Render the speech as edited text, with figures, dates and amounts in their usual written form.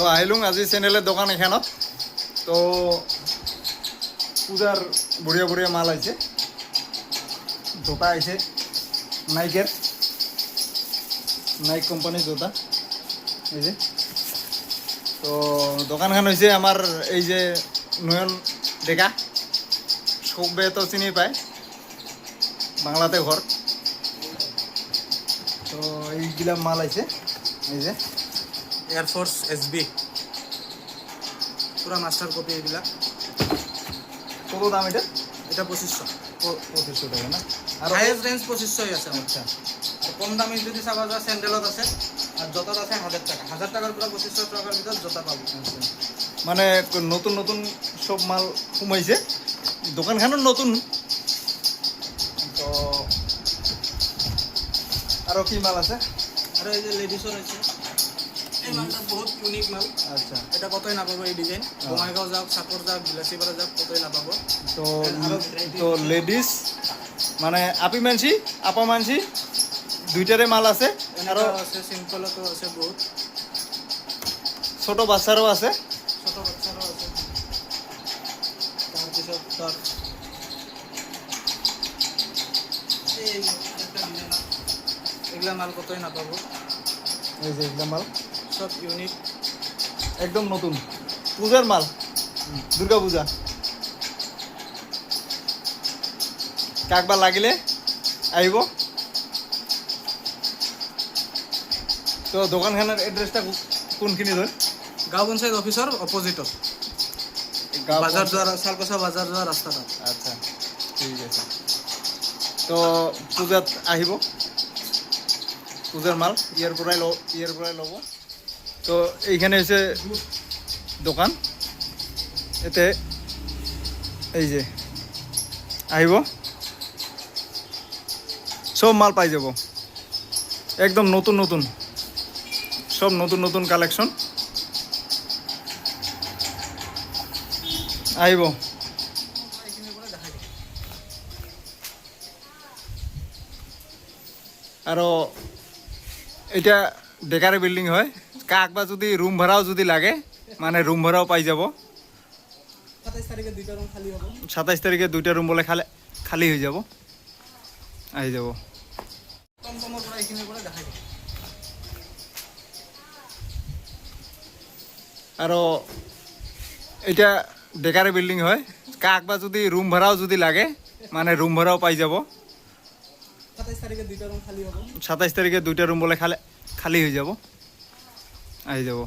তো আহিলুং আজি চেনেলের দোকান এখানত। তো পূজার বড়িয়া বড়িয়া মাল আছে, জোতা আছে নাইকের, নাইক কোম্পানির জোতা এই যে। তো দোকানখান হয়েছে আমার এই যে নয়ন ডেকা, সবে তো চিনি পায়, বাংলাতে ঘর। তো এইগুলা মাল আছে এই যে এয়ারফোর্স এসবি পুরা মাস্টার কপি এগুলা। কত দাম এটা? এটা 2500, 2500 টাকা না? আর হাইয়েস্ট রেঞ্জ 2500 আছে। আচ্ছা, আর কম দামে যদি চাবা যায় স্যান্ডেলত আছে, আর জোতাত আছে 1000 টাকা। 1000 টাকার পুরা 2500 টাকার ভিতর জোতা পাবো। মানে নতুন নতুন সব মাল কমাইছে, দোকানখানোর নতুন। তো আরো কি মাল আছে? আর এই যে লেডিসের আছে, এই মালটা বহুত ইউনিক মাল। আচ্ছা, এটা কতই না পাবো এই ডিজাইন। বঙাইগাঁও যাক, সাপোর যাক, বিলাসীপাড়া যাক, কতই না পাবো। তো তো লেডিস মানে আপি মানসি আপা মানসি দুইটারে মাল আছে। আরো আছে সিম্পলতো আছে বহুত, ছোট বাচ্চারও আছে। ছোট বাচ্চারও আছে। তাৰপিছত তার এই একটা ডিজাইন, এগুলা মাল কতই না পাবো। এই যে এগুলা মাল সব ইউনিক, একদম নতুন পূজার মাল, দুর্গা পূজা। কাকবা লাগিলে আহিব। তো দোকানখানার এড্রেসটা কোনখিনি ধর? গাঁও পঞ্চায়েত অফিসর অপোজিটত, বাজার যাওয়ার, সালকোসা বাজার যাওয়ার রাস্তাটা। আচ্ছা, ঠিক আছে। তো পূজাত আহিব, পূজার মাল ইয়ার পৰাই ল'ব। তো এইখানে হচ্ছে দোকান, এতে এই যে আহিব, সব মাল পাই যাব, একদম নতুন নতুন, সব নতুন নতুন কালেকশন আহিব। আৰু এটা ডেকারে বিল্ডিং হয়, কাকবা যদি রুম ভাড়াও যদি লাগে মানে রুম ভাড়াও পাই যাব। 27 তারিখে 2টা রুম খালি হবে। 27 তারিখে 2টা রুম বলে খালি হয়ে যাব, আহি যাব। টমটমৰ পৰা এইখিনি পৰা দেখাই দিম। আৰু এটা ডেকারে বিল্ডিং হয়, কাকবা যদি রুম ভাড়াও যদি লাগে মানে রুম ভাড়াও পাই যাব। 27 তারিখে 2টা রুম খালি হবে। 27 তারিখে 2টা রুম বলে খালি হয়ে যাব, আহি যাব।